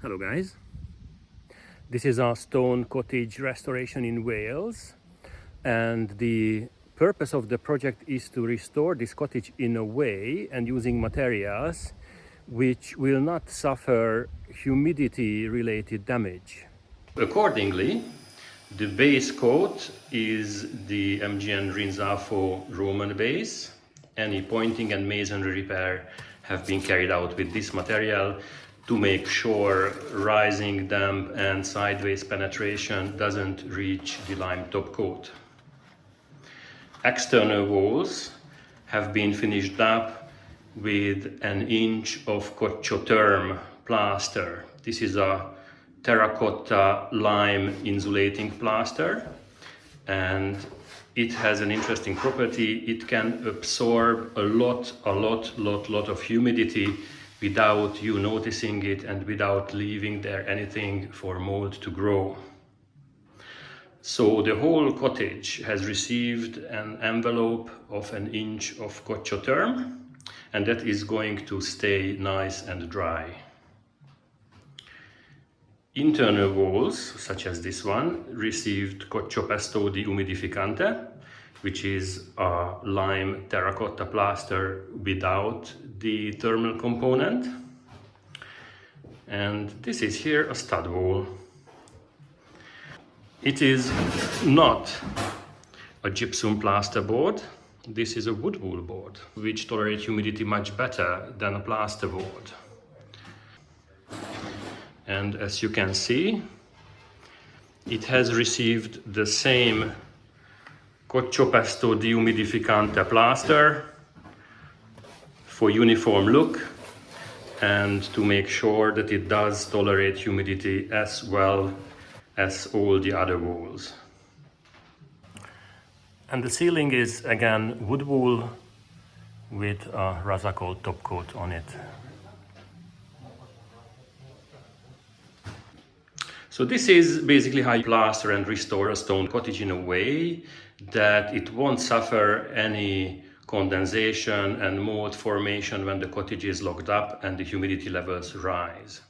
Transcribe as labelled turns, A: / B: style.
A: Hello guys, this is our stone cottage restoration in Wales, and the purpose of the project is to restore this cottage in a way and using materials which will not suffer humidity related damage. Accordingly, the base coat is the MGN Rinzaffo Roman Base. Any pointing and masonry repair have been carried out with this material to make sure rising, damp and sideways penetration doesn't reach the lime top coat. External walls have been finished up with an inch of Cocciopesto plaster. This is a terracotta lime insulating plaster, and it has an interesting property. It can absorb a lot of humidity without you noticing it and without leaving there anything for mold to grow. So the whole cottage has received an envelope of an inch of Cocciopesto, and that is going to stay nice and dry. Internal walls, such as this one, received Cocciopesto dehumidificante, which is a lime terracotta plaster without the thermal component. And this is here a stud wall. It is not a gypsum plaster board. This is a Woodwool board, which tolerates humidity much better than a plaster board. And as you can see, it has received the same Cocciopesto dehumidificante plaster for uniform look and to make sure that it does tolerate humidity as well as all the other walls. And the ceiling is again Woodwool with a Rasacol top coat on it. So this is basically how you plaster and restore a stone cottage in a way that it won't suffer any condensation and mold formation when the cottage is locked up and the humidity levels rise.